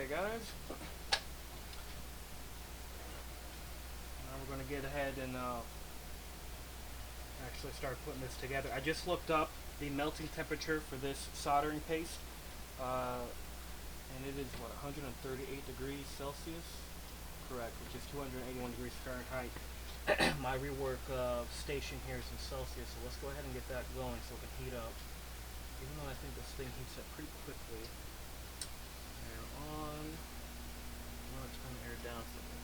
Okay, guys. Now we're going to get ahead and actually start putting this together. I just looked up the melting temperature for this soldering paste, and it is, what, 138 degrees Celsius? Correct, which is 281 degrees Fahrenheit. My rework station here is in Celsius, so let's go ahead and get that going so it can heat up. Even though I think this thing heats up pretty quickly. Air on. I'm going to turn the air down for me.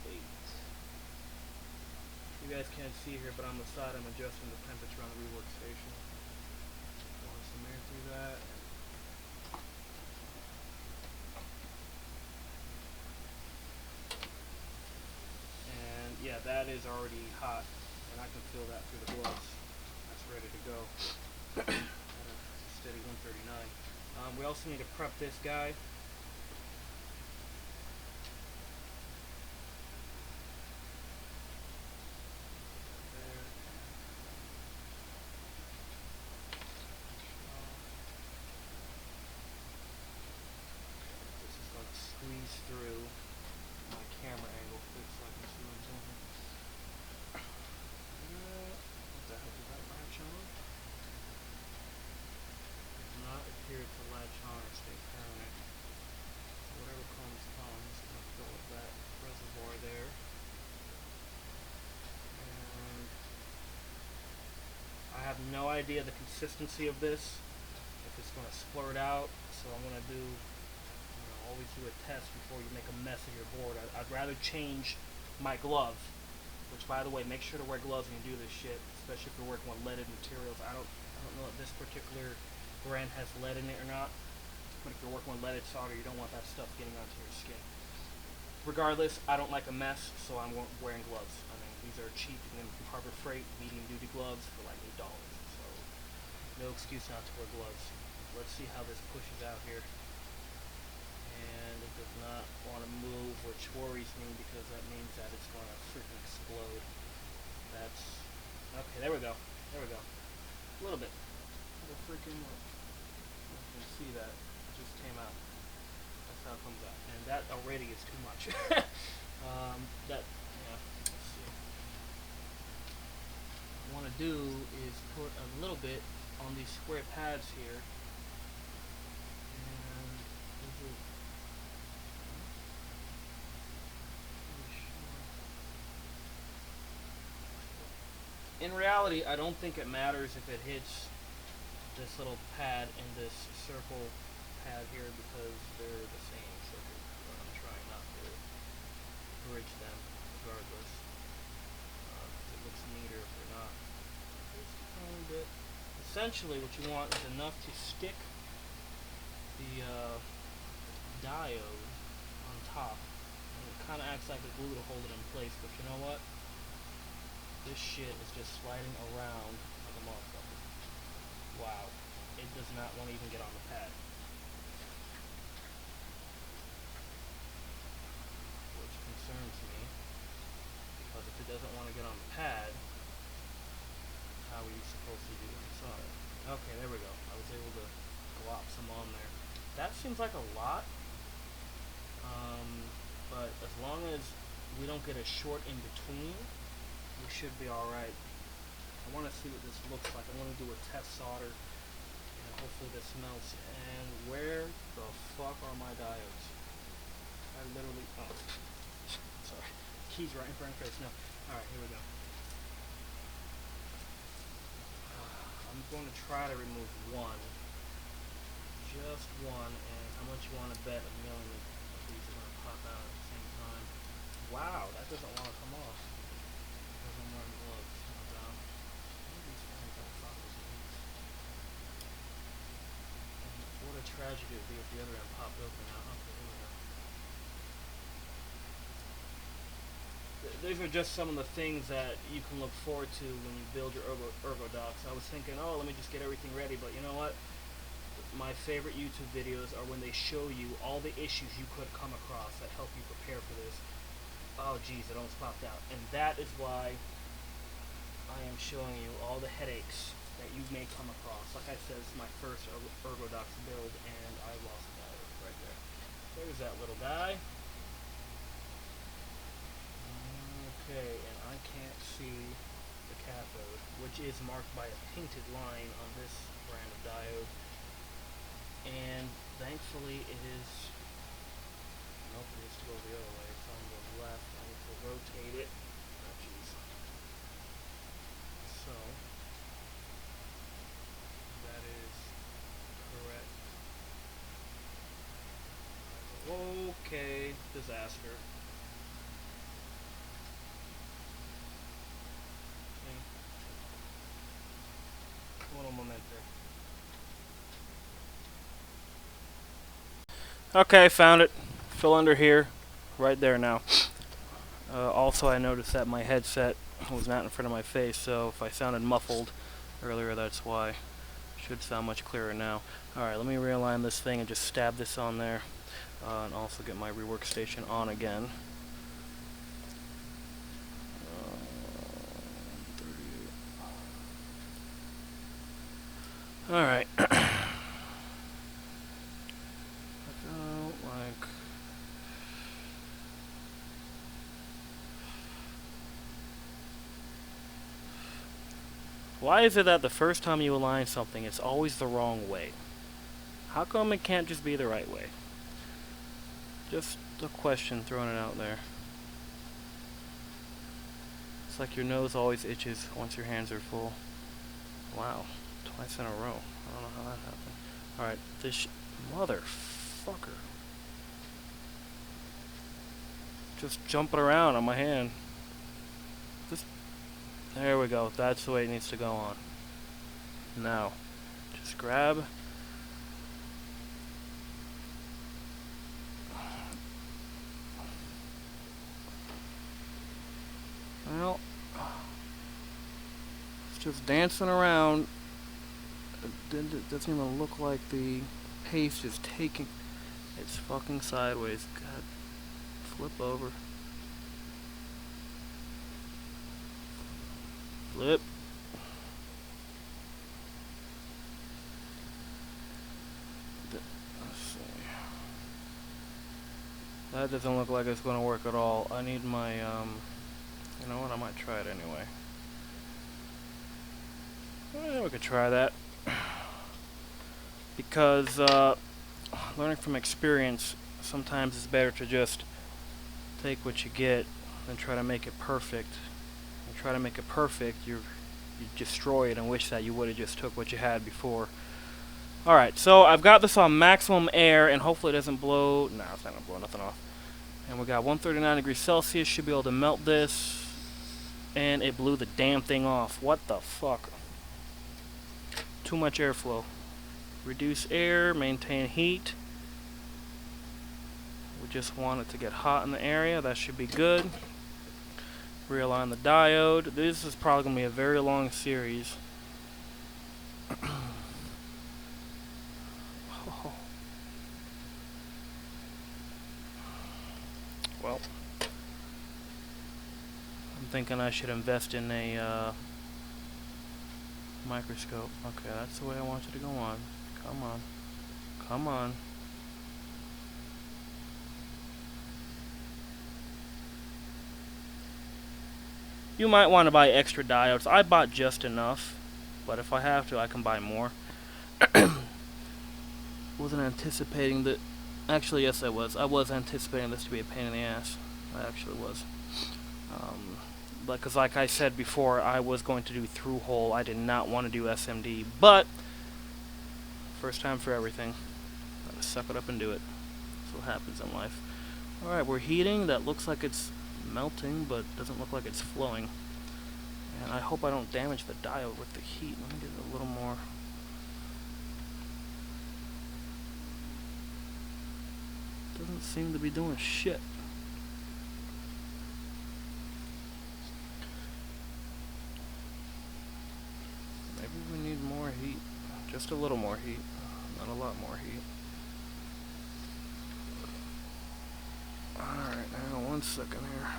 138. You guys can't see here, but on the side I'm adjusting the temperature on the rework station. Blowing some air through that. And yeah, that is already hot, and I can feel that through the gloves. That's ready to go. At a steady 139. We also need to prep this guy. Squeeze through. My camera angle fits so I can see what I'm doing. What the hell did that latch on? Does not appear to latch on or stay permanent. So whatever comes, I'm going to fill up that reservoir there. And I have no idea the consistency of this, if it's going to splurt out, so I'm going to do always do a test before you make a mess of your board. I'd rather change my glove, which, by the way, make sure to wear gloves when you do this shit, especially if you're working with leaded materials. I don't know if this particular brand has lead in it or not, but if you're working with leaded solder, you don't want that stuff getting onto your skin. Regardless, I don't like a mess, so I'm wearing gloves. I mean, these are cheap. You can get them from Harbor Freight, medium-duty gloves for like $8. So no excuse not to wear gloves. Let's see how this pushes out here. And it does not want to move, which worries me because that means that it's going to freaking explode. That's okay. There we go. There we go. A little bit. Little freaking. You can see that it just came out. That's how it comes out, and that already is too much. That yeah. Let's see. What I want to do is put a little bit on these square pads here. In reality, I don't think it matters if it hits this little pad and this circle pad here because they're the same circuit, but I'm trying not to bridge them regardless. It looks neater if they're not. Just a tiny bit. Essentially, what you want is enough to stick the diode on top, and it kind of acts like a glue to hold it in place, but you know what? This shit is just sliding around like a motherfucker. Wow. It does not want to even get on the pad. Which concerns me, because if it doesn't want to get on the pad, how are you supposed to do the solder? Okay, there we go. I was able to glop some on there. That seems like a lot, but as long as we don't get a short in between, we should be alright. I want to see what this looks like. I want to do a test solder, and hopefully this melts. And where the fuck are my diodes? I literally, oh, sorry, keys right in front of my face. No, alright, here we go. I'm going to try to remove one, just one, and how much you want to bet $1 million of these are going to pop out at the same time. Wow, that doesn't want to come off. I'm wearing gloves. What a tragedy it would be if the other end popped open now. Okay, here we go. These are just some of the things that you can look forward to when you build your ErgoDox. I was thinking, oh, let me just get everything ready, but you know what? My favorite YouTube videos are when they show you all the issues you could come across that help you prepare for this. Oh geez, it almost popped out. And that is why I am showing you all the headaches that you may come across. Like I said, it's my first ErgoDox build, and I lost a diode right there. There's that little guy. Okay, and I can't see the cathode, which is marked by a painted line on this brand of diode. And thankfully it is, nope, it needs to go the other way. It's on the left. I need to rotate it. Oh, jeez. So, that is correct. Okay, disaster. A little moment there. Okay, found it. Fell under here. Right there now. Also, I noticed that my headset was not in front of my face, so if I sounded muffled earlier, that's why. Should sound much clearer now. Alright, let me realign this thing and just stab this on there. And also get my rework station on again. Alright. Why is it that the first time you align something, it's always the wrong way? How come it can't just be the right way? Just a question, throwing it out there. It's like your nose always itches once your hands are full. Wow, twice in a row. I don't know how that happened. Alright, this motherfucker. Just jumping around on my hand. There we go. That's the way it needs to go on. Now, just grab. Well, it's just dancing around. It doesn't even look like the paste is taking. It's fucking sideways. God, flip over. Flip. Let's see. That doesn't look like it's going to work at all. I need my, you know what, I might try it anyway. We could try that. Because, learning from experience, sometimes it's better to just take what you get than try to make it perfect. Try to make it perfect, you destroy it and wish that you would have just took what you had before. Alright, so I've got this on maximum air, and hopefully it doesn't blow. No, it's not going to blow nothing off. And we got 139 degrees Celsius, should be able to melt this. And it blew the damn thing off. What the fuck? Too much airflow. Reduce air, maintain heat. We just want it to get hot in the area, that should be good. Realign the diode. This is probably going to be a very long series. Oh. Well, I'm thinking I should invest in a microscope. Okay, that's the way I want you to go on. Come on. Come on. You might want to buy extra diodes. I bought just enough, but if I have to, I can buy more. Wasn't anticipating that. Actually, yes, I was. I was anticipating this to be a pain in the ass. I actually was. Because like I said before, I was going to do through-hole. I did not want to do SMD, but first time for everything. Gotta suck it up and do it. That's what happens in life. Alright, we're heating. That looks like it's melting, but doesn't look like it's flowing. And I hope I don't damage the diode with the heat. Let me get it a little more. Doesn't seem to be doing shit. Maybe we need more heat. Just a little more heat. Not a lot more heat. Alright, hang on 1 second here.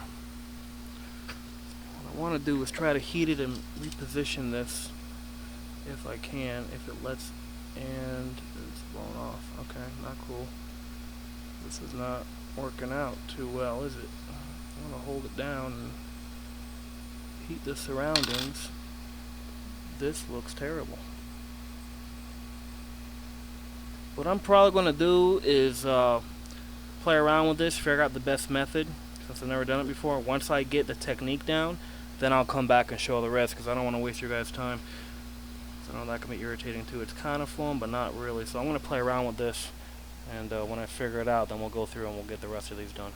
What I want to do is try to heat it and reposition this if I can, if it lets, and it's blown off. Okay, not cool. This is not working out too well, is it? I want to hold it down and heat the surroundings. This looks terrible. What I'm probably going to do is play around with this, figure out the best method, since I've never done it before. Once I get the technique down, then I'll come back and show the rest, because I don't want to waste your guys' time. So I know that can be irritating too. It's kind of flowing, but not really. So I'm going to play around with this, and when I figure it out, then we'll go through and we'll get the rest of these done.